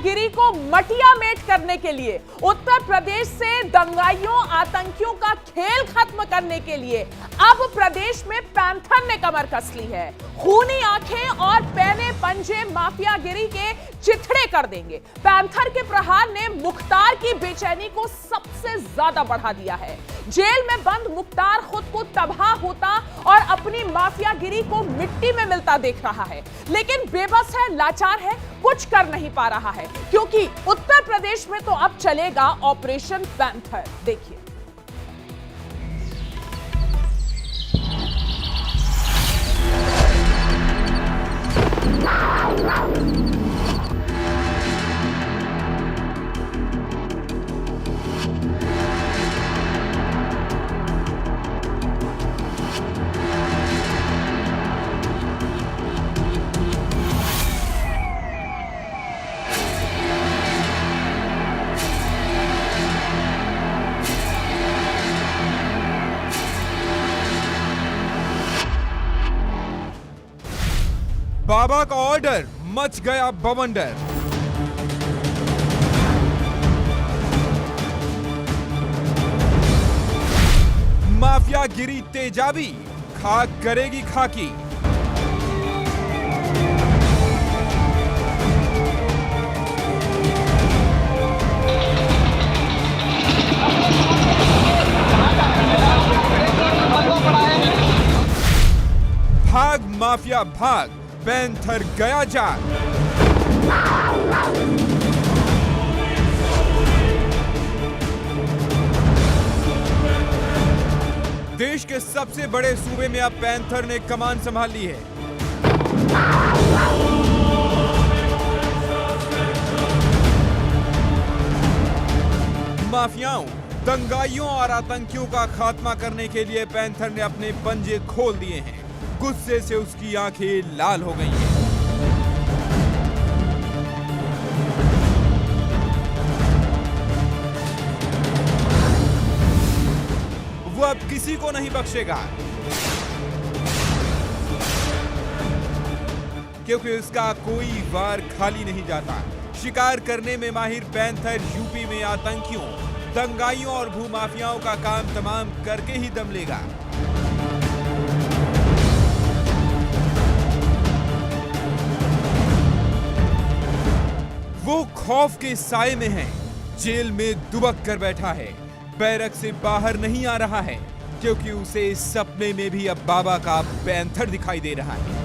माफियागिरी को मटियामेट करने के लिए, उत्तर प्रदेश से दंगाइयों आतंकियों का खेल खत्म करने के लिए अब प्रदेश में पैंथर ने कमर कस ली है। खूनी आंखें और पैने पंजे माफियागिरी के चिथड़े कर देंगे। पैंथर के प्रहार ने मुख्तार की बेचैनी को सबसे ज्यादा बढ़ा दिया है। जेल में बंद मुख्तार खुद को तबाह होता और अपनी माफियागिरी को मिट्टी में मिलता देख रहा है, लेकिन बेबस है, लाचार है, कुछ कर नहीं पा रहा है, क्योंकि उत्तर प्रदेश में तो अब चलेगा ऑपरेशन पैंथर। देखिए। बाबा का ऑर्डर, मच गया बवंडर। माफियागिरी तेजाबी, खाक करेगी खाकी। भाग माफिया भाग, पैंथर गया जाग। देश के सबसे बड़े सूबे में अब पैंथर ने कमान संभाल ली है। माफियाओं, दंगाइयों और आतंकियों का खात्मा करने के लिए पैंथर ने अपने पंजे खोल दिए हैं। गुस्से से उसकी आंखें लाल हो गई हैं। वो अब किसी को नहीं बख्शेगा, क्योंकि उसका कोई वार खाली नहीं जाता। शिकार करने में माहिर पैंथर यूपी में आतंकियों, दंगाइयों और भूमाफियाओं का काम तमाम करके ही दम लेगा। वो खौफ के साए में है, जेल में दुबक कर बैठा है, बैरक से बाहर नहीं आ रहा है, क्योंकि उसे इस सपने में भी अब बाबा का पैंथर दिखाई दे रहा है।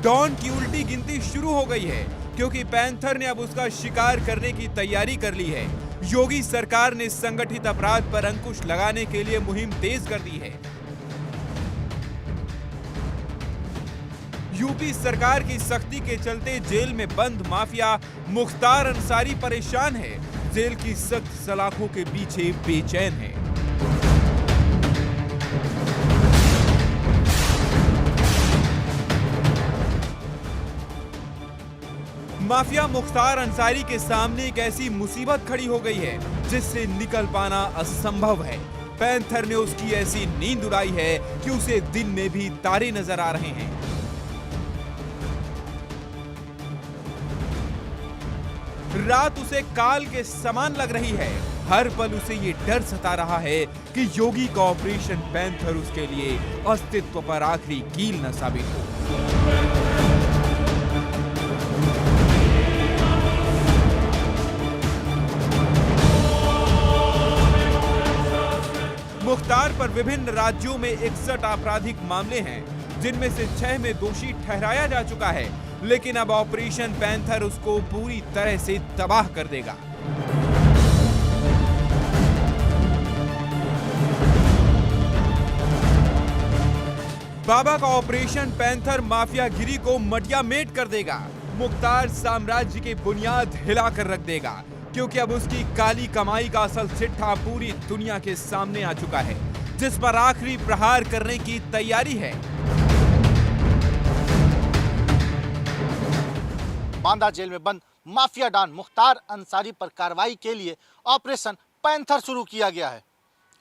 डॉन की उल्टी गिनती शुरू हो गई है, क्योंकि पैंथर ने अब उसका शिकार करने की तैयारी कर ली है। योगी सरकार ने संगठित अपराध पर अंकुश लगाने के लिए मुहिम तेज कर दी है। यूपी सरकार की सख्ती के चलते जेल में बंद माफिया मुख्तार अंसारी परेशान है, जेल की सख्त सलाखों के पीछे बेचैन है। माफिया मुख्तार अंसारी के सामने एक ऐसी मुसीबत खड़ी हो गई है जिससे निकल पाना असंभव है। पैंथर ने उसकी ऐसी नींद उड़ाई है कि उसे दिन में भी तारे नजर आ रहे हैं। रात उसे काल के समान लग रही है। हर पल उसे ये डर सता रहा है कि योगी का ऑपरेशन पैंथर उसके लिए अस्तित्व पर आखिरी कील न साबित हो। मुख्तार पर विभिन्न राज्यों में 61 आपराधिक मामले हैं, जिनमें से 6 में दोषी ठहराया जा चुका है, लेकिन अब ऑपरेशन पैंथर उसको पूरी तरह से तबाह कर देगा। बाबा का ऑपरेशन पैंथर माफियागिरी को मटियामेट कर देगा। मुख्तार साम्राज्य की बुनियाद हिलाकर रख देगा, क्योंकि अब उसकी काली कमाई का असल सिट्ठा पूरी दुनिया के सामने आ चुका है, जिस पर आखिरी प्रहार करने की तैयारी है। बांदा जेल में बंद माफिया डॉन मुख्तार अंसारी पर कार्रवाई के लिए ऑपरेशन पैंथर शुरू किया गया है।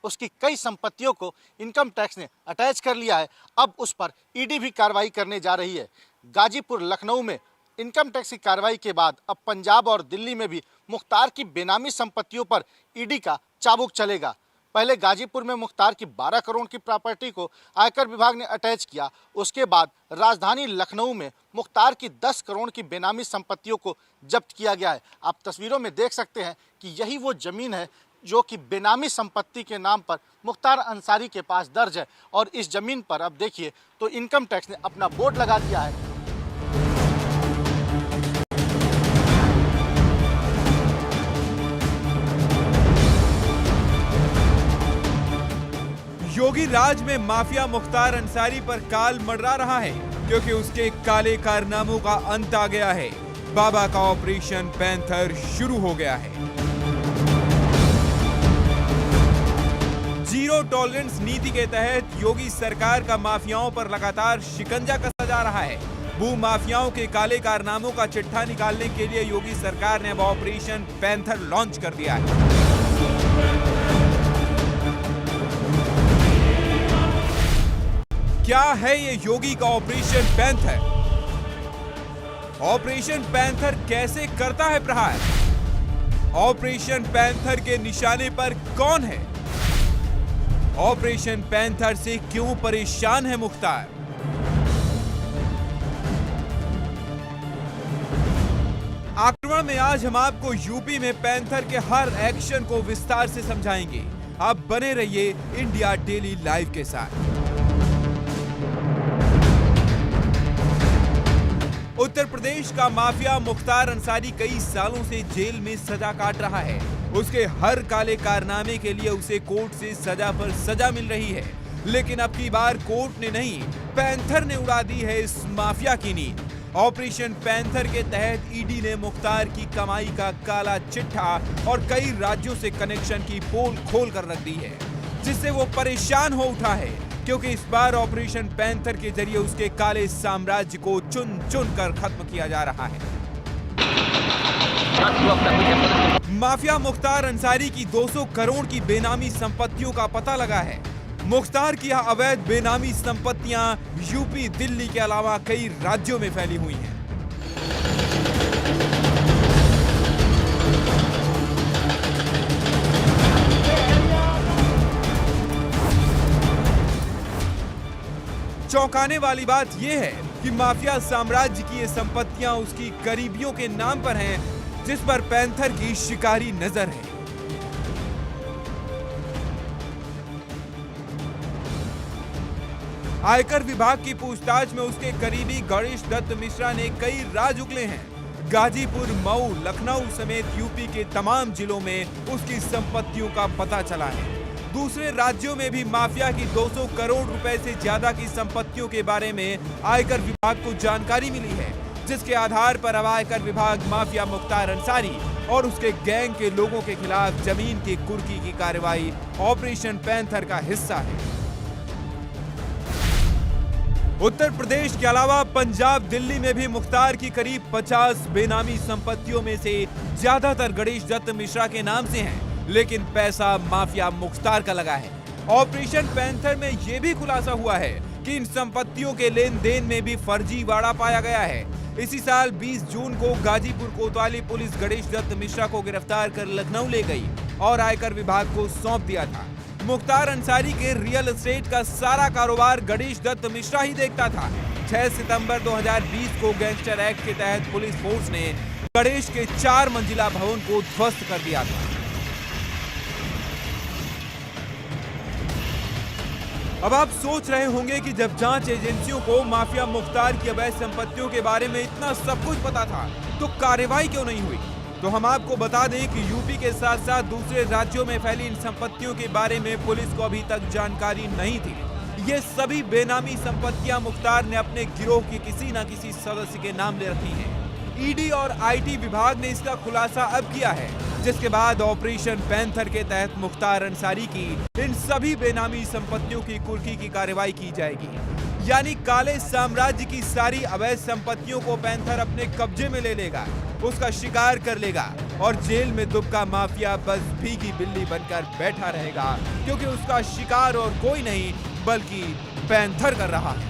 उसकी कई संपत्तियों को इनकम टैक्स ने अटैच कर लिया है। अब उस पर ईडी भी कार्रवाई करने जा रही है। गाजीपुर, लखनऊ में इनकम टैक्स की कार्रवाई के बाद अब पंजाब और दिल्ली में भी मुख्तार की बेनामी संपत्तियों पर ईडी का चाबुक चलेगा। पहले गाजीपुर में मुख्तार की 12 करोड़ की प्रॉपर्टी को आयकर विभाग ने अटैच किया। उसके बाद राजधानी लखनऊ में मुख्तार की 10 करोड़ की बेनामी संपत्तियों को जब्त किया गया है। आप तस्वीरों में देख सकते हैं कि यही वो जमीन है जो कि बेनामी संपत्ति के नाम पर मुख्तार अंसारी के पास दर्ज है। और इस जमीन पर अब देखिए तो इनकम टैक्स ने अपना बोर्ड लगा दिया है। योगी राज में माफिया मुख्तार अंसारी पर काल मंडरा रहा है, क्योंकि उसके काले कारनामों का अंत आ गया है। बाबा का ऑपरेशन पैंथर शुरू हो गया है। जीरो टॉलरेंस नीति के तहत योगी सरकार का माफियाओं पर लगातार शिकंजा कसा जा रहा है। भू माफियाओं के काले कारनामों का चिट्ठा निकालने के लिए योगी सरकार ने अब ऑपरेशन पैंथर लॉन्च कर दिया है। क्या है ये योगी का ऑपरेशन पैंथर? ऑपरेशन पैंथर कैसे करता है प्रहार? ऑपरेशन पैंथर के निशाने पर कौन है? ऑपरेशन पैंथर से क्यों परेशान है मुख्तार? आक्रमण में आज हम आपको यूपी में पैंथर के हर एक्शन को विस्तार से समझाएंगे। आप बने रहिए इंडिया डेली लाइव के साथ। उत्तर प्रदेश का माफिया मुख्तार अंसारी कई सालों से जेल में सजा काट रहा है। उसके हर काले कारनामे के लिए उसे कोर्ट से सजा पर सजा मिल रही है। लेकिन अब की बार कोर्ट ने नहीं, पैंथर ने उड़ा दी है इस माफिया की नींद। ऑपरेशन पैंथर के तहत ईडी ने मुख्तार की कमाई का काला चिट्ठा और कई राज्यों से कनेक्शन की पोल खोल कर रख दी है, जिससे वो परेशान हो उठा है, क्योंकि इस बार ऑपरेशन पैंथर के जरिए उसके काले साम्राज्य को चुन चुन कर खत्म किया जा रहा है। माफिया मुख्तार अंसारी की 200 करोड़ की बेनामी संपत्तियों का पता लगा है। मुख्तार की यह अवैध बेनामी संपत्तियां यूपी, दिल्ली के अलावा कई राज्यों में फैली हुई हैं। चौंकाने वाली बात यह है कि माफिया साम्राज्य की ये संपत्तियां उसकी करीबियों के नाम पर हैं, जिस पर पैंथर की शिकारी नजर है। आयकर विभाग की पूछताछ में उसके करीबी गणेश दत्त मिश्रा ने कई राज उगले हैं। गाजीपुर, मऊ, लखनऊ समेत यूपी के तमाम जिलों में उसकी संपत्तियों का पता चला है। दूसरे राज्यों में भी माफिया की 200 करोड़ रुपए से ज्यादा की संपत्तियों के बारे में आयकर विभाग को जानकारी मिली है, जिसके आधार पर अब आयकर विभाग माफिया मुख्तार अंसारी और उसके गैंग के लोगों के खिलाफ जमीन की कुर्की की कार्रवाई ऑपरेशन पैंथर का हिस्सा है। उत्तर प्रदेश के अलावा पंजाब, दिल्ली में भी मुख्तार की करीब 50 बेनामी संपत्तियों में से ज्यादातर गणेश दत्त मिश्रा के नाम से हैं, लेकिन पैसा माफिया मुख्तार का लगा है। ऑपरेशन पैंथर में यह भी खुलासा हुआ है कि इन संपत्तियों के लेन देन में भी फर्जीवाड़ा पाया गया है। इसी साल 20 जून को गाजीपुर कोतवाली पुलिस गणेश दत्त मिश्रा को गिरफ्तार कर लखनऊ ले गई और आयकर विभाग को सौंप दिया था। मुख्तार अंसारी के रियल एस्टेट का सारा कारोबार गणेश दत्त मिश्रा ही देखता था। 6 सितंबर 2020 को गैंगस्टर एक्ट के तहत पुलिस फोर्स ने गणेश के 4 मंजिला भवन को ध्वस्त कर दिया था। अब आप सोच रहे होंगे कि जब जांच एजेंसियों को माफिया मुख्तार की अवैध संपत्तियों के बारे में इतना सब कुछ पता था, तो कार्रवाई क्यों नहीं हुई? तो हम आपको बता दें कि यूपी के साथ साथ दूसरे राज्यों में फैली इन संपत्तियों के बारे में पुलिस को अभी तक जानकारी नहीं थी। ये सभी बेनामी संपत्तियां मुख्तार ने अपने गिरोह के किसी न किसी सदस्य के नाम ले रखी हैं। ईडी और आईटी विभाग ने इसका खुलासा अब किया है, जिसके बाद ऑपरेशन पैंथर के तहत मुख्तार अंसारी की इन सभी बेनामी संपत्तियों की कुर्की की कार्रवाई की जाएगी। यानी काले साम्राज्य की सारी अवैध संपत्तियों को पैंथर अपने कब्जे में ले लेगा। उसका शिकार कर लेगा और जेल में दुबका माफिया बस भीगी बिल्ली बनकर बैठा रहेगा, क्योंकि उसका शिकार और कोई नहीं बल्कि पैंथर कर रहा है।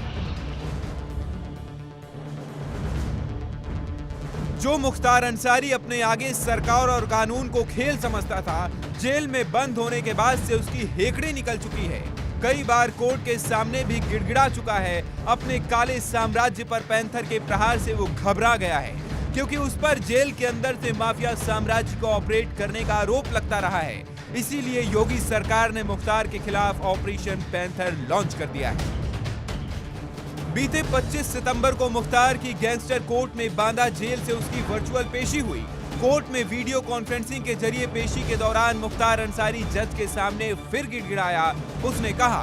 जो मुख्तार अंसारी अपने आगे सरकार और कानून को खेल समझता था, जेल में बंद होने के बाद से उसकी हेकड़ी निकल चुकी है। कई बार कोर्ट के सामने भी गिड़गिड़ा चुका है। अपने काले साम्राज्य पर पैंथर के प्रहार से वो घबरा गया है, क्योंकि उस पर जेल के अंदर से माफिया साम्राज्य को ऑपरेट करने का आरोप लगता रहा है। इसीलिए योगी सरकार ने मुख्तार के खिलाफ ऑपरेशन पैंथर लॉन्च कर दिया है। बीते 25 सितंबर को मुख्तार की गैंगस्टर कोर्ट में बांदा जेल से उसकी वर्चुअल पेशी हुई। कोर्ट में वीडियो कॉन्फ्रेंसिंग के जरिए पेशी के दौरान मुख्तार अंसारी जज के सामने फिर गिड़गिड़ाया। उसने कहा,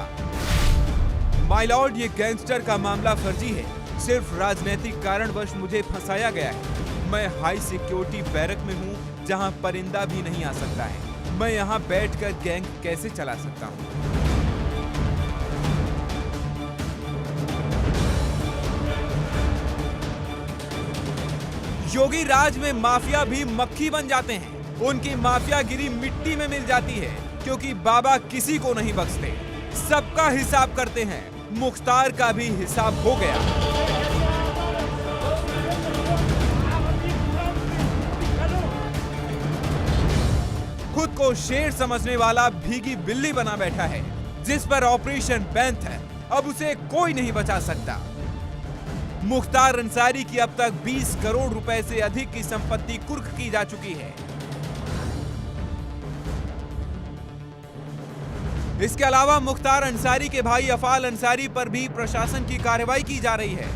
माय लॉर्ड, ये गैंगस्टर का मामला फर्जी है। सिर्फ राजनीतिक कारणवश मुझे फंसाया गया है। मैं हाई सिक्योरिटी बैरक में हूँ, जहाँ परिंदा भी नहीं आ सकता है। मैं यहाँ बैठकर गैंग कैसे चला सकता हूँ? योगी राज में माफिया भी मक्खी बन जाते हैं। उनकी माफियागिरी मिट्टी में मिल जाती है, क्योंकि बाबा किसी को नहीं बख्शते, सबका हिसाब करते हैं। मुख्तार का भी हिसाब हो गया। खुद को शेर समझने वाला भीगी बिल्ली बना बैठा है, जिस पर ऑपरेशन पैंथर अब उसे कोई नहीं बचा सकता। मुख्तार अंसारी की अब तक 20 करोड़ रुपए से अधिक की संपत्ति कुर्क की जा चुकी है। इसके अलावा मुख्तार अंसारी के भाई अफाल अंसारी पर भी प्रशासन की कार्रवाई की जा रही है।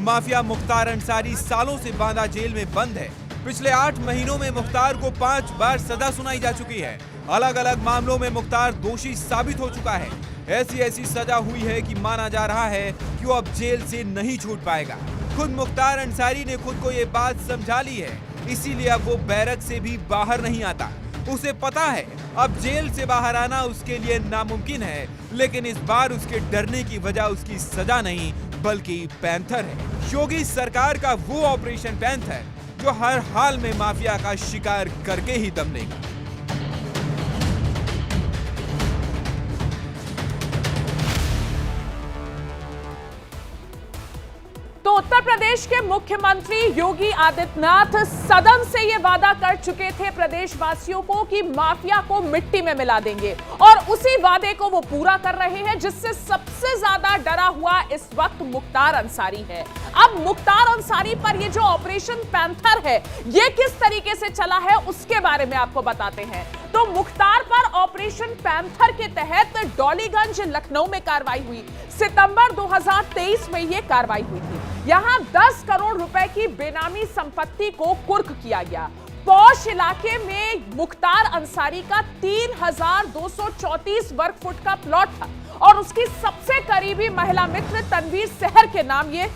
माफिया मुख्तार अंसारी सालों से बांदा जेल में बंद है। पिछले 8 महीनों में मुख्तार को 5 बार सजा सुनाई जा चुकी है। अलग अलग मामलों में मुख्तार दोषी साबित हो चुका है। ऐसी सजा हुई है कि माना जा रहा है कि वो अब जेल से नहीं छूट पाएगा। खुद मुख्तार अंसारी ने खुद को ये बात समझा ली है, इसीलिए अब वो बैरक से भी बाहर नहीं आता। उसे पता है अब जेल से बाहर आना उसके लिए नामुमकिन है, लेकिन इस बार उसके डरने की वजह उसकी सजा नहीं बल्कि पैंथर है। योगी सरकार का वो ऑपरेशन पैंथर जो हर हाल में माफिया का शिकार करके ही दम लेगा। तो उत्तर प्रदेश के मुख्यमंत्री योगी आदित्यनाथ सदन से ये वादा कर चुके थे प्रदेशवासियों को कि माफिया को मिट्टी में मिला देंगे, और उसी वादे को वो पूरा कर रहे हैं, जिससे सबसे ज्यादा डरा हुआ इस वक्त मुख्तार अंसारी है। अब मुख्तार अंसारी पर ये जो ऑपरेशन पैंथर है, ये किस तरीके से चला है उसके बारे में आपको बताते हैं। तो मुख्तार पर ऑपरेशन पैंथर के तहत डॉलीगंज लखनऊ में कार्रवाई हुई। सितंबर 2023 में यह कार्रवाई हुई थी। यहां 10 करोड़ रुपए की बेनामी संपत्ति को कुर्क किया गया। पौष इलाके में मुख्तार अंसारी का 3234 वर्ग फुट का प्लॉट था, और उसकी सबसे करीबी महिला मित्र तनवीर सहर के नाम ये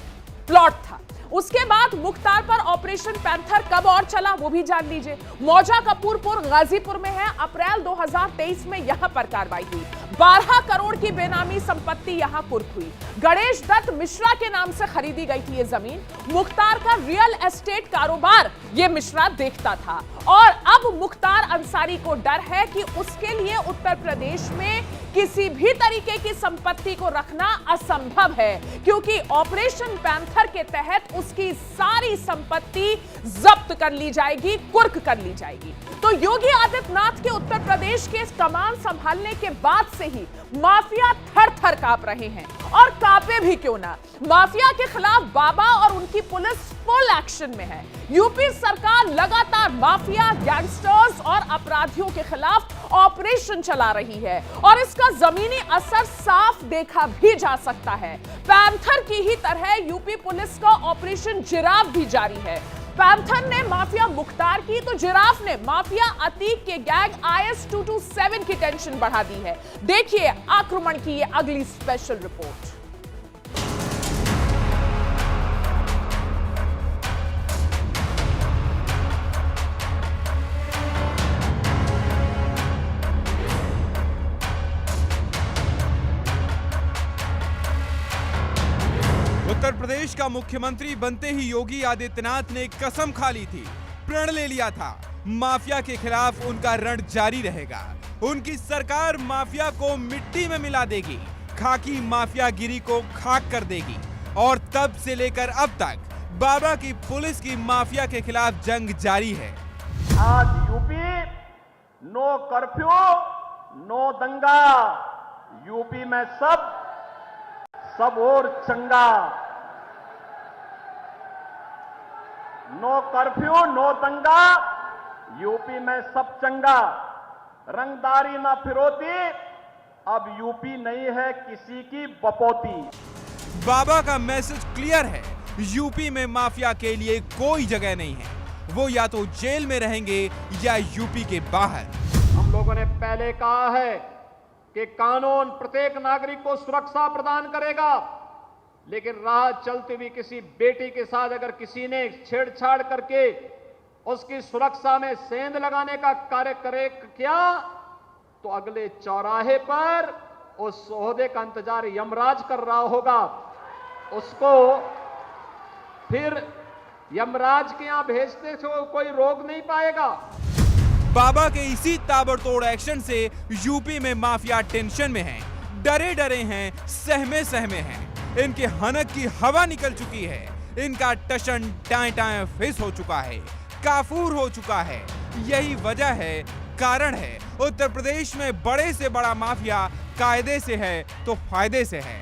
प्लॉट था। उसके बाद मुख्तार पर ऑपरेशन पैंथर कब और चला वो भी जान लीजिए। मौजा कपूरपुर गाजीपुर में है। अप्रैल 2023 में यहां पर कार्रवाई हुई। 12 करोड़ की बेनामी संपत्ति यहां कुर्क हुई। गणेश दत्त मिश्रा के नाम से खरीदी गई थी ये जमीन। मुख्तार का रियल एस्टेट कारोबार ये मिश्रा देखता था, और अब मुख्तार अंसारी को डर है कि उसके लिए उत्तर प्रदेश में किसी भी तरीके की संपत्ति को रखना असंभव है, क्योंकि ऑपरेशन पैंथर के तहत उसकी सारी संपत्ति जब्त कर ली जाएगी, कुर्क कर ली जाएगी। तो योगी आदित्यनाथ के उत्तर प्रदेश के कमान संभालने के बाद से ही माफिया थर-थर कांप रहे हैं, और कांपे भी क्यों ना। माफिया के खिलाफ बाबा और उनकी पुलिस फुल एक्शन में है। यूपी सरकार लगातार माफिया, गैंगस्टर्स और अपराधियों के खिलाफ ऑपरेशन चला रही है, और इसका जमीनी असर साफ देखा भी जा सकता है। पैंथर की ही तरह यूपी पुलिस का ऑपरेशन जिराफ भी जारी है। पैंथर ने माफिया मुख्तार की, तो जिराफ ने माफिया अतीक के गैंग IS 227 की टेंशन बढ़ा दी है। देखिए आक्रमण की ये अगली स्पेशल रिपोर्ट। उत्तर प्रदेश का मुख्यमंत्री बनते ही योगी आदित्यनाथ ने कसम खा ली थी, प्रण ले लिया था, माफिया के खिलाफ उनका रण जारी रहेगा। उनकी सरकार माफिया को मिट्टी में मिला देगी, खाकी माफियागिरी को खाक कर देगी। और तब से लेकर अब तक बाबा की पुलिस की माफिया के खिलाफ जंग जारी है। आज यूपी नो कर्फ्यू, नो दंगा। यूपी में सब और चंगा। नो कर्फ्यू, नो दंगा। यूपी में सब चंगा। रंगदारी ना फिरौती। अब यूपी नहीं है किसी की बपौती। बाबा का मैसेज क्लियर है, यूपी में माफिया के लिए कोई जगह नहीं है। वो या तो जेल में रहेंगे या यूपी के बाहर। हम लोगों ने पहले कहा है कि कानून प्रत्येक नागरिक को सुरक्षा प्रदान करेगा, लेकिन राह चलती हुई किसी बेटी के साथ अगर किसी ने छेड़छाड़ करके उसकी सुरक्षा में सेंध लगाने का कार्य करे क्या, तो अगले चौराहे पर उस ओहदे का इंतजार यमराज कर रहा होगा। उसको फिर यमराज के यहां भेजने से कोई रोक नहीं पाएगा। बाबा के इसी ताबड़तोड़ एक्शन से यूपी में माफिया टेंशन में है, डरे डरे हैं, सहमे सहमे हैं। इनके हनक की हवा निकल चुकी है, इनका टशन टाए टाए फिस हो चुका है, काफूर हो चुका है। यही वजह है, कारण है, उत्तर प्रदेश में बड़े से बड़ा माफिया कायदे से है तो फायदे से है।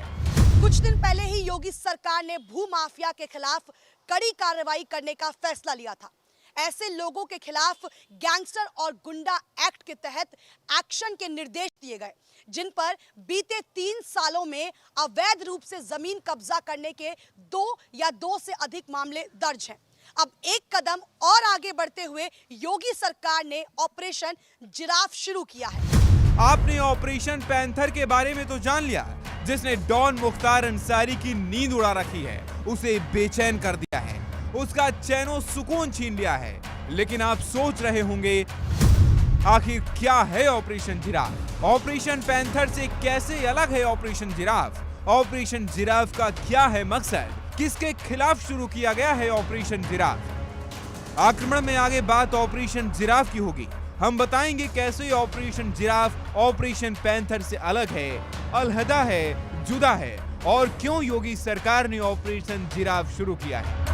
कुछ दिन पहले ही योगी सरकार ने भू माफिया के खिलाफ कड़ी कार्रवाई करने का फैसला लिया था। ऐसे लोगों के खिलाफ गैंगस्टर और गुंडा एक्ट के तहत एक्शन के निर्देश दिए गए, जिन पर बीते 3 सालों में अवैध रूप से जमीन कब्जा करने के 2 या 2 से अधिक मामले दर्ज हैं। अब एक कदम और आगे बढ़ते हुए योगी सरकार ने ऑपरेशन जिराफ शुरू किया है। आपने ऑपरेशन पैंथर के बारे में तो जान लिया, जिसने डॉन मुख्तार अंसारी की नींद उड़ा रखी है, उसे बेचैन कर दिया है, उसका चैनो सुकून छीन लिया है। लेकिन आप सोच रहे होंगे, आखिर क्या है ऑपरेशन जिराफ? ऑपरेशन पैंथर से कैसे अलग है ऑपरेशन जिराफ? ऑपरेशन जिराफ का क्या है मकसद? किसके खिलाफ शुरू किया गया है ऑपरेशन जिराफ? आक्रमण में आगे बात ऑपरेशन जिराफ की होगी। हम बताएंगे कैसे ऑपरेशन जिराफ ऑपरेशन पैंथर से अलग है, अलहदा है, जुदा है, और क्यों योगी सरकार ने ऑपरेशन जिराफ शुरू किया है।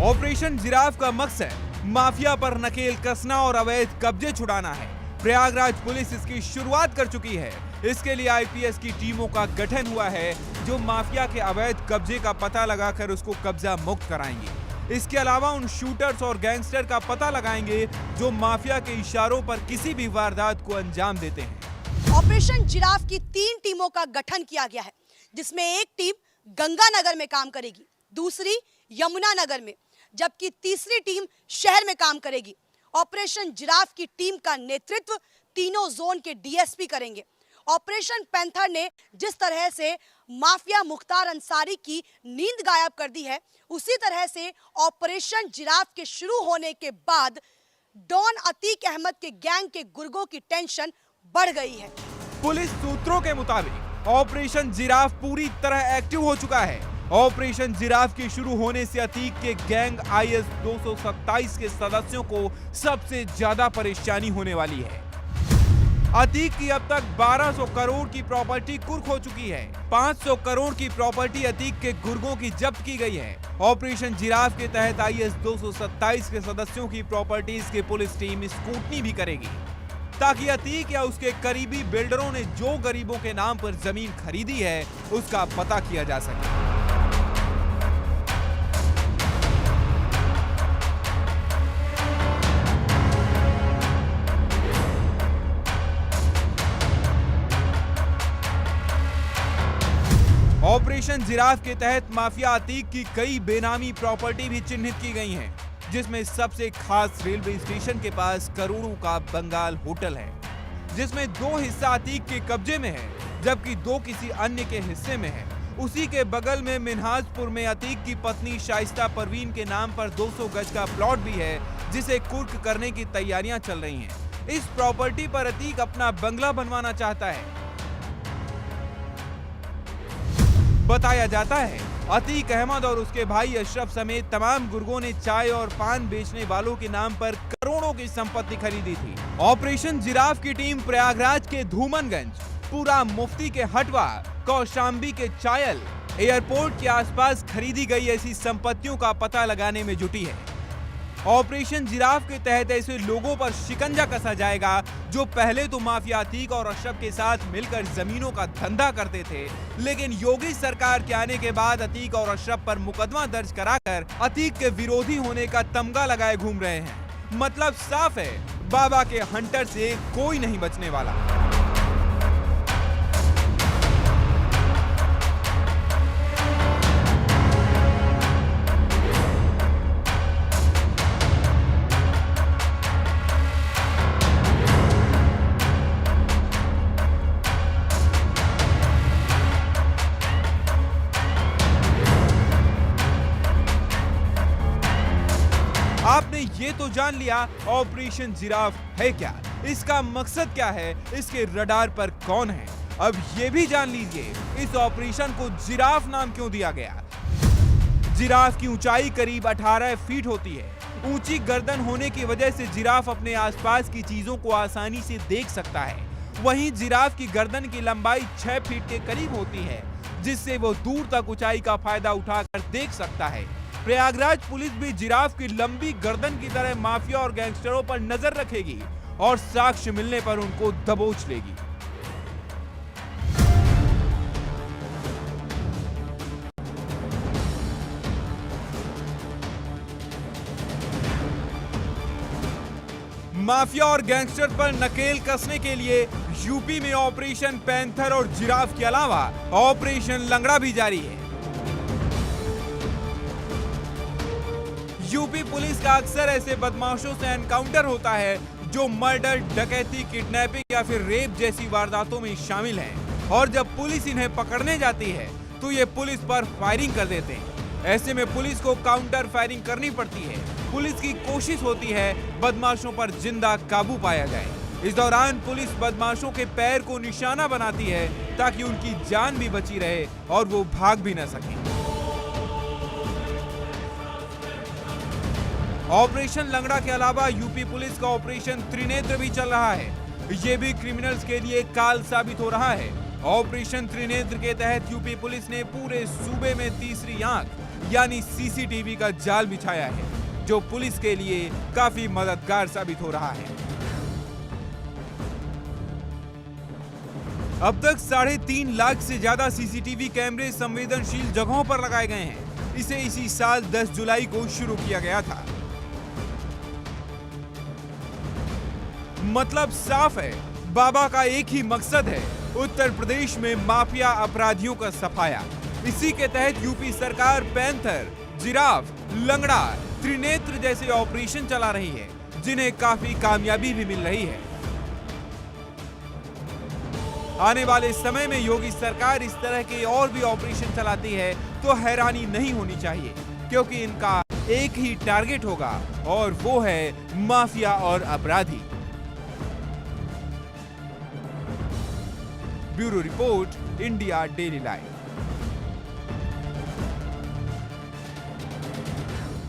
ऑपरेशन जिराफ का मकसद माफिया पर नकेल कसना और अवैध कब्जे छुड़ाना है। प्रयागराज पुलिस इसकी शुरुआत कर चुकी है। इसके लिए आईपीएस की टीमों का गठन हुआ है, जो माफिया के अवैध कब्जे का पता लगाकर उसको कब्जा मुक्त कराएंगे। इसके अलावा उन शूटर्स और गैंगस्टर का पता लगाएंगे जो माफिया के इशारों पर किसी भी वारदात को अंजाम देते हैं। ऑपरेशन जिराफ की 3 टीमों का गठन किया गया है, जिसमें एक टीम गंगानगर में काम करेगी, दूसरी यमुनानगर में, जबकि तीसरी टीम शहर में काम करेगी। ऑपरेशन जिराफ की टीम का नेतृत्व तीनों जोन के डीएसपी करेंगे। ऑपरेशन पैंथर ने जिस तरह से माफिया मुख्तार अंसारी की नींद गायब कर दी है, उसी तरह से ऑपरेशन जिराफ के शुरू होने के बाद डॉन अतीक अहमद के गैंग के गुर्गों की टेंशन बढ़ गई है। पुलिस सूत्रों के मुताबिक ऑपरेशन जिराफ पूरी तरह एक्टिव हो चुका है। ऑपरेशन जिराफ के शुरू होने से अतीक के गैंग IS 227 के सदस्यों को सबसे ज्यादा परेशानी होने वाली है। अतीक की अब तक 1200 करोड़ की प्रॉपर्टी कुर्क हो चुकी है। 500 करोड़ की प्रॉपर्टी अतीक के गुर्गों की जब्त की गई है। ऑपरेशन जिराफ के तहत IS 227 के सदस्यों की प्रॉपर्टीज की पुलिस टीम स्कूटनी भी करेगी, ताकि अतीक या उसके करीबी बिल्डरों ने जो गरीबों के नाम पर जमीन खरीदी है उसका पता किया जा सके। ऑपरेशन जिराफ के तहत माफिया अतीक की कई बेनामी प्रॉपर्टी भी चिन्हित की गई हैं, जिसमें सबसे खास रेलवे स्टेशन के पास करोड़ों का बंगाल होटल है, जिसमें 2 हिस्सा अतीक के कब्जे में है, जबकि 2 किसी अन्य के हिस्से में है। उसी के बगल में मिन्हाजपुर में अतीक की पत्नी शाइस्ता परवीन के नाम पर 200 गज का प्लॉट भी है, जिसे कुर्क करने की तैयारियां चल रही हैं। इस प्रॉपर्टी पर अतीक अपना बंगला बनवाना चाहता है। बताया जाता है अतीक अहमद और उसके भाई अशरफ समेत तमाम गुर्गों ने चाय और पान बेचने वालों के नाम पर करोड़ों की संपत्ति खरीदी थी। ऑपरेशन जिराफ की टीम प्रयागराज के धूमनगंज, पूरा मुफ्ती के हटवा, कौशाम्बी के चायल, एयरपोर्ट के आसपास खरीदी गई ऐसी संपत्तियों का पता लगाने में जुटी है। ऑपरेशन जिराफ के तहत ऐसे लोगों पर शिकंजा कसा जाएगा जो पहले तो माफिया अतीक और अशरफ के साथ मिलकर जमीनों का धंधा करते थे, लेकिन योगी सरकार के आने के बाद अतीक और अशरफ पर मुकदमा दर्ज कराकर अतीक के विरोधी होने का तमगा लगाए घूम रहे हैं। मतलब साफ है, बाबा के हंटर से कोई नहीं बचने वाला। आपने ये तो जान लिया ऑपरेशन जिराफ है क्या, इसका मकसद क्या है, इसके रडार पर कौन है। अब ये भी जान लीजिए इस ऑपरेशन को जिराफ नाम क्यों दिया गया। जिराफ की ऊंचाई करीब 18 फीट होती है। ऊंची गर्दन होने की वजह से जिराफ अपने आसपास की चीजों को आसानी से देख सकता है। वहीं जिराफ की गर्दन की लंबाई 6 फीट के करीब होती है, जिससे वो दूर तक ऊंचाई का फायदा उठाकर देख सकता है। प्रयागराज पुलिस भी जिराफ की लंबी गर्दन की तरह माफिया और गैंगस्टरों पर नजर रखेगी और साक्ष्य मिलने पर उनको दबोच लेगी। माफिया और गैंगस्टर पर नकेल कसने के लिए यूपी में ऑपरेशन पैंथर और जिराफ के अलावा ऑपरेशन लंगड़ा भी जारी है। यूपी पुलिस का अक्सर ऐसे बदमाशों से एनकाउंटर होता है जो मर्डर, डकैती, किडनैपिंग या फिर रेप जैसी वारदातों में शामिल हैं। और जब पुलिस इन्हें पकड़ने जाती है तो ये पुलिस पर फायरिंग कर देते हैं। ऐसे में पुलिस को काउंटर फायरिंग करनी पड़ती है। पुलिस की कोशिश होती है बदमाशों पर जिंदा काबू पाया जाए। इस दौरान पुलिस बदमाशों के पैर को निशाना बनाती है ताकि उनकी जान भी बची रहे और वो भाग भी न सकें। ऑपरेशन लंगड़ा के अलावा यूपी पुलिस का ऑपरेशन त्रिनेत्र भी चल रहा है। ये भी क्रिमिनल्स के लिए काल साबित हो रहा है। ऑपरेशन त्रिनेत्र के तहत यूपी पुलिस ने पूरे सूबे में तीसरी आंख यानी सीसीटीवी का जाल बिछाया है, जो पुलिस के लिए काफी मददगार साबित हो रहा है। अब तक 3.5 लाख से ज्यादा सीसीटीवी कैमरे संवेदनशील जगहों पर लगाए गए हैं। इसे इसी साल 10 जुलाई को शुरू किया गया था। मतलब साफ है, बाबा का एक ही मकसद है, उत्तर प्रदेश में माफिया अपराधियों का सफाया। इसी के तहत यूपी सरकार पैंथर, जिराफ, लंगड़ा, त्रिनेत्र जैसे ऑपरेशन चला रही है, जिन्हें काफी कामयाबी भी मिल रही है। आने वाले समय में योगी सरकार इस तरह के और भी ऑपरेशन चलाती है तो हैरानी नहीं होनी चाहिए, क्योंकि इनका एक ही टारगेट होगा और वो है माफिया और अपराधी। Bureau report, India daily live.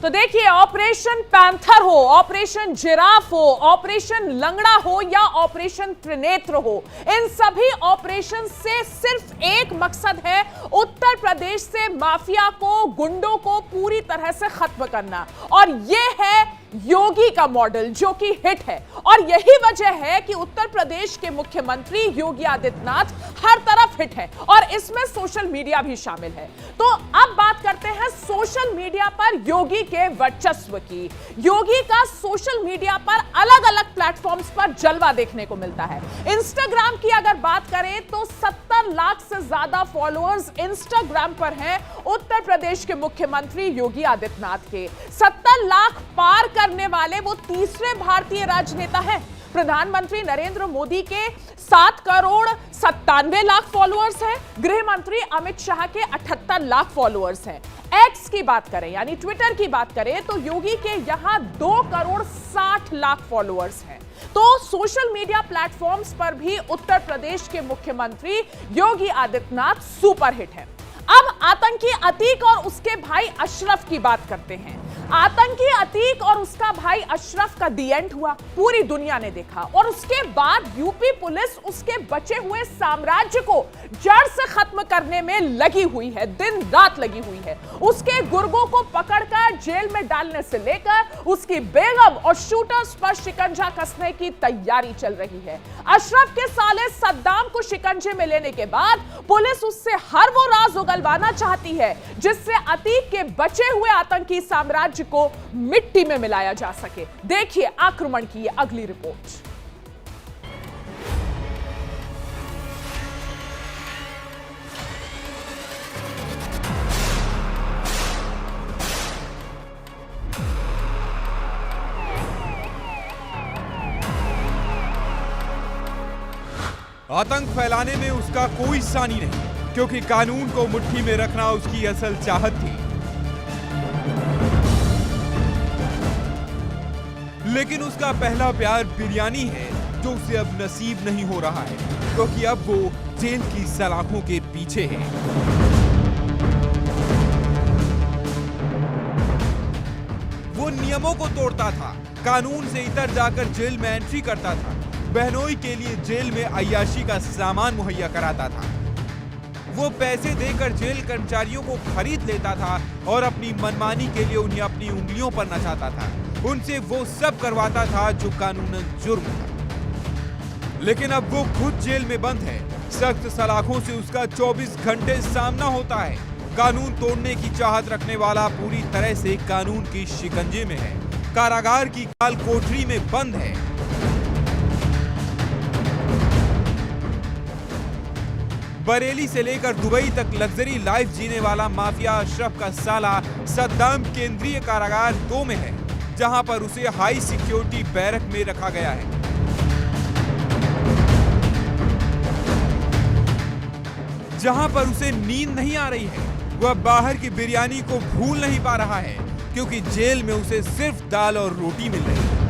तो देखिए, ऑपरेशन पैंथर हो, ऑपरेशन जिराफ हो, ऑपरेशन लंगड़ा हो या ऑपरेशन त्रिनेत्र हो, इन सभी ऑपरेशन से सिर्फ एक मकसद है, उत्तर प्रदेश से माफिया को, गुंडों को पूरी तरह से खत्म करना। और यह है योगी का मॉडल, जो कि हिट है। और यही वजह है कि उत्तर प्रदेश के मुख्यमंत्री योगी आदित्यनाथ हर तरफ हिट है और इसमें सोशल मीडिया भी शामिल है। तो अब बात करते हैं सोशल मीडिया पर योगी के वर्चस्व की। योगी का सोशल मीडिया पर अलग अलग प्लेटफॉर्म्स पर जलवा देखने को मिलता है। इंस्टाग्राम की अगर बात करें तो 70 लाख से ज्यादा फॉलोअर्स इंस्टाग्राम पर हैं उत्तर प्रदेश के मुख्यमंत्री योगी आदित्यनाथ के। 70 लाख पार करने वाले वो तीसरे भारतीय राजनेता हैं। प्रधानमंत्री नरेंद्र मोदी के 7,97,00,000 फॉलोअर्स हैं। गृह मंत्री अमित शाह के 78 लाख फॉलोअर्स हैं। एक्स की बात करें यानी ट्विटर की बात करें तो योगी के यहां 2,60,00,000 फॉलोअर्स हैं। तो सोशल मीडिया प्लेटफॉर्म्स पर भी उत्तर प्रदेश के मुख्यमंत्री योगी आदित्यनाथ सुपरहिट हैं। अब आतंकी अतीक और उसके भाई अशरफ की बात करते हैं। आतंकी अतीक और उसका भाई अशरफ का दी एंड हुआ, पूरी दुनिया ने देखा और उसके बाद यूपी पुलिस उसके बचे हुए साम्राज्य को जड़ से खत्म करने में लगी हुई है, दिन रात लगी हुई है। उसके गुर्गों को पकड़कर जेल में डालने से लेकर उसकी बेगम और शूटर्स पर शिकंजा कसने की तैयारी चल रही है। अशरफ के साले सद्दाम को शिकंजे में लेने के बाद पुलिस उससे हर वो राज उगलवाना चाहती है जिससे अतीक के बचे हुए आतंकी साम्राज्य को मिट्टी में मिलाया जा सके। देखिए आक्रमण की ये अगली रिपोर्ट। आतंक फैलाने में उसका कोई सानी नहीं, क्योंकि कानून को मुट्ठी में रखना उसकी असल चाहत थी। लेकिन उसका पहला प्यार बिरयानी है, जो उसे अब नसीब नहीं हो रहा है, क्योंकि अब वो जेल की सलाखों के पीछे है। वो नियमों को तोड़ता था, कानून से इतर जाकर जेल में एंट्री करता था, बहनोई के लिए जेल में अय्याशी का सामान मुहैया कराता था। वो पैसे देकर जेल कर्मचारियों को खरीद लेता था और अपनी मनमानी के लिए उन्हें अपनी उंगलियों पर नचाता था। उनसे वो सब करवाता था जो कानूनन जुर्म था। लेकिन अब वो खुद जेल में बंद है। सख्त सलाखों से उसका 24 घंटे सामना होता है। कानून तोड़ने की चाहत रखने वाला पूरी तरह से कानून की शिकंजे में है, कारागार की काल कोठरी में बंद है। बरेली से लेकर दुबई तक लग्जरी लाइफ जीने वाला माफिया अशरफ का साला सद्दाम केंद्रीय कारागार 2 में है, जहां पर उसे हाई सिक्योरिटी बैरक में रखा गया है। जहां पर उसे नींद नहीं आ रही है। वह बाहर की बिरयानी को भूल नहीं पा रहा है, क्योंकि जेल में उसे सिर्फ दाल और रोटी मिल रही है।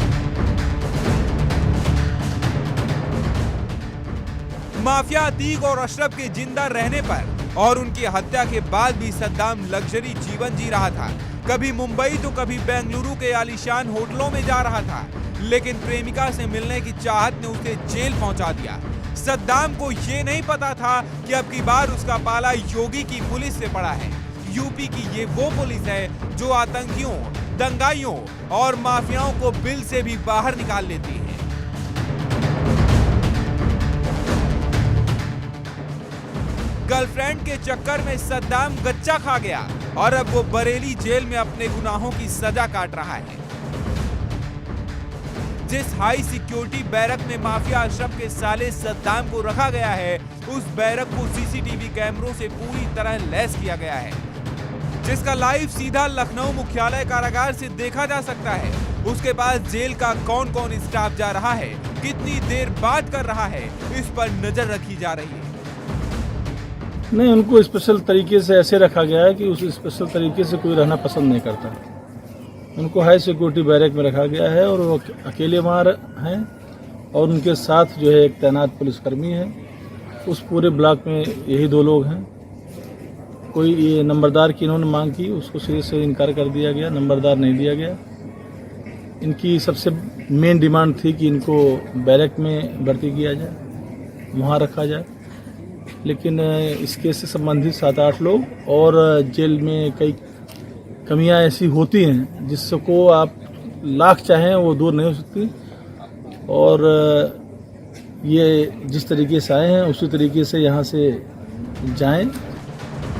माफिया अतीक और अशरफ के जिंदा रहने पर और उनकी हत्या के बाद भी सद्दाम लग्जरी जीवन जी रहा था। कभी मुंबई तो कभी बेंगलुरु के आलीशान होटलों में जा रहा था, लेकिन प्रेमिका से मिलने की चाहत ने उसे जेल पहुंचा दिया। सद्दाम को ये नहीं पता था कि अब की बार उसका पाला योगी की पुलिस से पड़ा है। यूपी की ये वो पुलिस है जो आतंकियों, दंगाइयों और माफियाओं को बिल से भी बाहर निकाल लेती है। गर्लफ्रेंड के चक्कर में सद्दाम गच्चा खा गया और अब वो बरेली जेल में अपने गुनाहों की सजा काट रहा है। जिस हाई सिक्योरिटी बैरक में माफिया अशरफ के साले सद्दाम को रखा गया है, उस बैरक को सीसीटीवी कैमरों से पूरी तरह लैस किया गया है, जिसका लाइव सीधा लखनऊ मुख्यालय कारागार से देखा जा सकता है। उसके पास जेल का कौन कौन स्टाफ जा रहा है, कितनी देर बाद कर रहा है, इस पर नजर रखी जा रही है। नहीं, उनको स्पेशल तरीके से ऐसे रखा गया है कि उस स्पेशल तरीके से कोई रहना पसंद नहीं करता। उनको हाई सिक्योरिटी बैरक में रखा गया है और वो अकेले वहाँ हैं और उनके साथ जो है एक तैनात पुलिसकर्मी है। उस पूरे ब्लॉक में यही 2 लोग हैं। कोई ये नंबरदार की इन्होंने मांग की, उसको सिरे से इनकार कर दिया गया, नंबरदार नहीं दिया गया। इनकी सबसे मेन डिमांड थी कि इनको बैरक में भर्ती किया जाए, वहाँ रखा जाए, लेकिन इस केस से संबंधित 7-8 लोग और जेल में कई कमियां ऐसी होती हैं जिसको आप लाख चाहें वो दूर नहीं हो सकती। और ये जिस तरीके से आए हैं उसी तरीके से यहाँ से जाएं।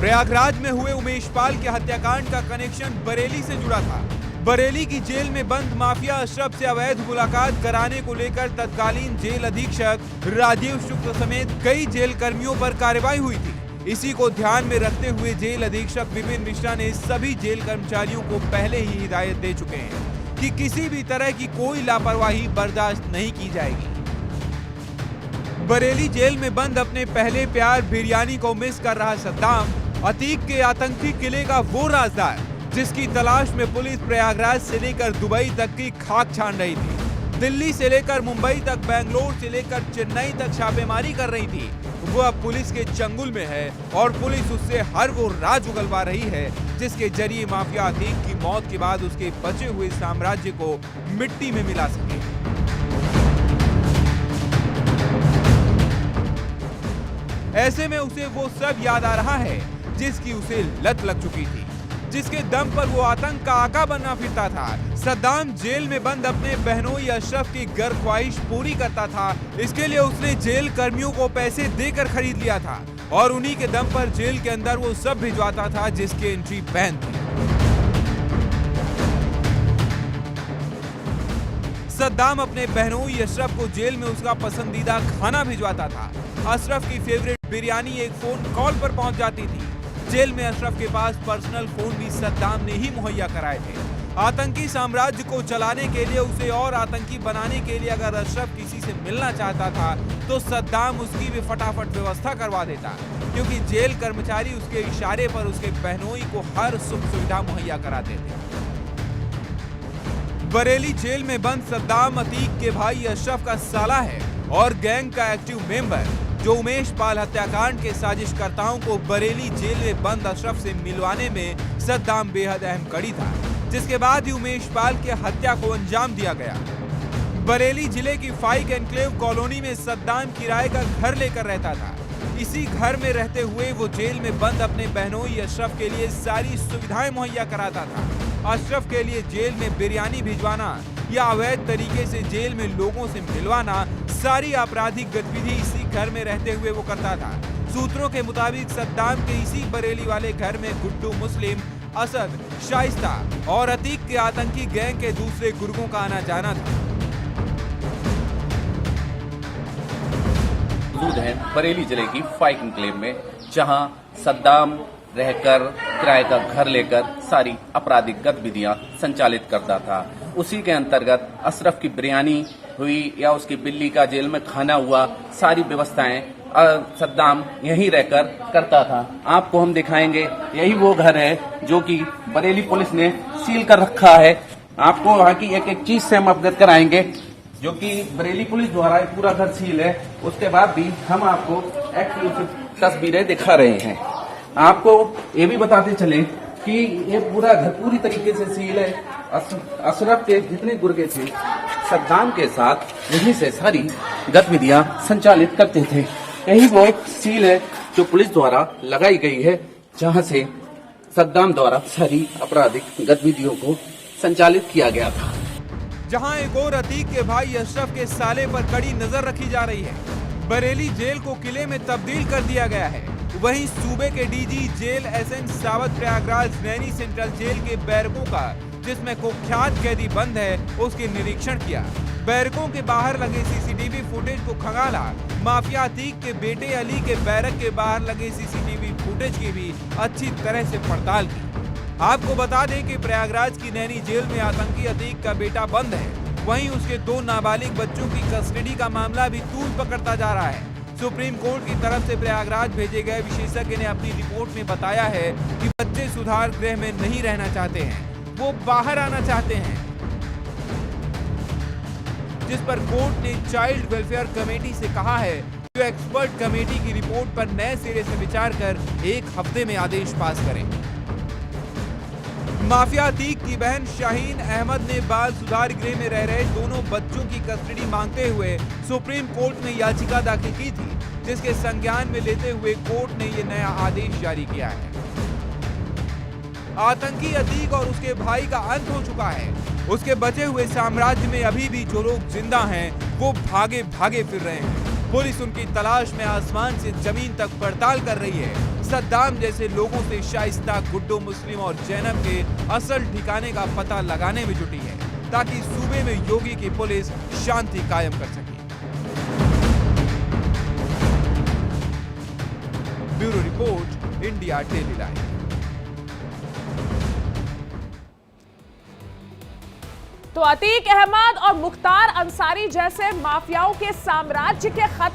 प्रयागराज में हुए उमेश पाल के हत्याकांड का कनेक्शन बरेली से जुड़ा था। बरेली की जेल में बंद माफिया अशरफ से अवैध मुलाकात कराने को लेकर तत्कालीन जेल अधीक्षक राजीव शुक्ल समेत कई जेल कर्मियों पर कार्रवाई हुई थी। इसी को ध्यान में रखते हुए जेल अधीक्षक विपिन मिश्रा ने सभी जेल कर्मचारियों को पहले ही हिदायत दे चुके हैं कि किसी भी तरह की कोई लापरवाही बर्दाश्त नहीं की जाएगी। बरेली जेल में बंद अपने पहले प्यार बिरयानी को मिस कर रहा सद्दाम, अतीक के आतंकी किले का वो राजदार जिसकी तलाश में पुलिस प्रयागराज से लेकर दुबई तक की खाक छान रही थी, दिल्ली से लेकर मुंबई तक, बेंगलोर से लेकर चेन्नई तक छापेमारी कर रही थी, वो अब पुलिस के चंगुल में है और पुलिस उससे हर वो राज उगलवा रही है जिसके जरिए माफिया अतीक की मौत के बाद उसके बचे हुए साम्राज्य को मिट्टी में मिला सके। ऐसे में उसे वो सब याद आ रहा है जिसकी उसे लत लग चुकी थी, जिसके दम पर वो आतंक का आका बनना फिरता था। सद्दाम जेल में बंद अपने बहनोई अशरफ की गर ख्वाहिश पूरी करता था। इसके लिए उसने जेल कर्मियों को पैसे देकर खरीद लिया था और उन्हीं के दम पर जेल के अंदर वो सब भिजवाता था जिसके एंट्री बैन थी। सद्दाम अपने बहनोई अशरफ को जेल में उसका पसंदीदा खाना भिजवाता था। अशरफ की फेवरेट बिरयानी एक फोन कॉल पर पहुंच जाती थी। जेल में अशरफ के पास पर्सनल फोन भी सद्दाम ने ही मुहैया कराए थे। आतंकी साम्राज्य को चलाने के लिए, उसे और आतंकी बनाने के लिए अगर अशरफ किसी से मिलना चाहता था तो सद्दाम उसकी भी फटाफट व्यवस्था करवा देता, क्योंकि जेल कर्मचारी उसके इशारे पर उसके बहनोई को हर सुख सुविधा मुहैया कराते थे। बरेली जेल में बंद सद्दाम अतीक के भाई अशरफ का साला है और गैंग का एक्टिव मेंबर, जो उमेश पाल हत्याकांड के साजिशकर्ताओं को बरेली जेल में बंद अशरफ से मिलवाने में सद्दाम बेहद अहम कड़ी था, जिसके बाद ही उमेश पाल की हत्या को अंजाम दिया गया। बरेली जिले की फाइक एनक्लेव कॉलोनी में सद्दाम किराए का घर लेकर रहता था। इसी घर में रहते हुए वो जेल में बंद अपने बहनोई अशरफ के लिए सारी सुविधाएं मुहैया कराता था। अशरफ के लिए जेल में बिरयानी भिजवाना या अवैध तरीके से जेल में लोगों से मिलवाना, सारी आपराधिक गतिविधि इसी घर में रहते हुए वो करता था। सूत्रों के मुताबिक सद्दाम के इसी बरेली वाले घर में गुड्डू मुस्लिम, असद, शाइस्ता और अतीक के आतंकी गैंग के दूसरे गुर्गों का आना जाना था। मौजूद है बरेली जिले की फाइक एनक्लेव में, जहां सद्दाम रहकर किराए का घर लेकर सारी आपराधिक गतिविधियां संचालित करता था। उसी के अंतर्गत अशरफ की बिरयानी हुई या उसकी बिल्ली का जेल में खाना हुआ, सारी व्यवस्थाएं सद्दाम यहीं रहकर करता था। आपको हम दिखाएंगे, यही वो घर है जो कि बरेली पुलिस ने सील कर रखा है। आपको वहाँ की एक एक चीज से हम अवगत कराएंगे, जो कि बरेली पुलिस द्वारा पूरा घर सील है। उसके बाद भी हम आपको एक्टिव तस्वीरें दिखा रहे हैं। आपको ये भी बताते चले कि ये पूरा घर पूरी तरीके से सील है। अशरफ के जितने गुर्गे थे सद्दाम के साथ यहीं से सारी गतिविधियां संचालित करते थे। यही वो सील है जो पुलिस द्वारा लगाई गई है, जहां से सद्दाम द्वारा सारी आपराधिक गतिविधियों को संचालित किया गया था। जहां एक और अतीक के भाई अशरफ के साले पर कड़ी नजर रखी जा रही है। बरेली जेल को किले में तब्दील कर दिया गया है। वहीं सूबे के डीजी जेल एसएन सावत प्रयागराज नैनी सेंट्रल जेल के बैरकों का, जिसमें कुख्यात कैदी बंद है, उसके निरीक्षण किया। बैरकों के बाहर लगे सीसीटीवी फुटेज को खंगाला। माफिया अतीक के बेटे अली के बैरक के बाहर लगे सीसीटीवी फुटेज की भी अच्छी तरह से पड़ताल की। आपको बता दें कि प्रयागराज की नैनी जेल में आतंकी अतीक का बेटा बंद है। वहीं उसके 2 नाबालिग बच्चों की कस्टडी का मामला भी तूल पकड़ता जा रहा है। सुप्रीम कोर्ट की तरफ से प्रयागराज भेजे गए विशेषज्ञ ने अपनी रिपोर्ट में बताया है कि बच्चे सुधार गृह में नहीं रहना चाहते हैं, वो बाहर आना चाहते हैं, जिस पर कोर्ट ने चाइल्ड वेलफेयर कमेटी से कहा है कि वो एक्सपर्ट कमेटी की रिपोर्ट पर नए सिरे से विचार कर 1 हफ्ते में आदेश पास करें। माफिया अतीक की बहन शाहीन अहमद ने बाल सुधार गृह में रह रहे दोनों बच्चों की कस्टडी मांगते हुए सुप्रीम कोर्ट में याचिका दाखिल की थी, जिसके संज्ञान में लेते हुए कोर्ट ने ये नया आदेश जारी किया है। आतंकी अतीक और उसके भाई का अंत हो चुका है। उसके बचे हुए साम्राज्य में अभी भी जो लोग जिंदा हैं, वो भागे भागे फिर रहे हैं। पुलिस उनकी तलाश में आसमान से जमीन तक पड़ताल कर रही है। सद्दाम जैसे लोगों से शाइस्ता, गुड्डू मुस्लिम और जैनब के असल ठिकाने का पता लगाने में जुटी है, ताकि सूबे में योगी की पुलिस शांति कायम कर सके। Bureau report, India daily live. तो अतीक अहमद और मुख्तार अंसारी जैसे माफियाओं के साम्राज्य के खत्म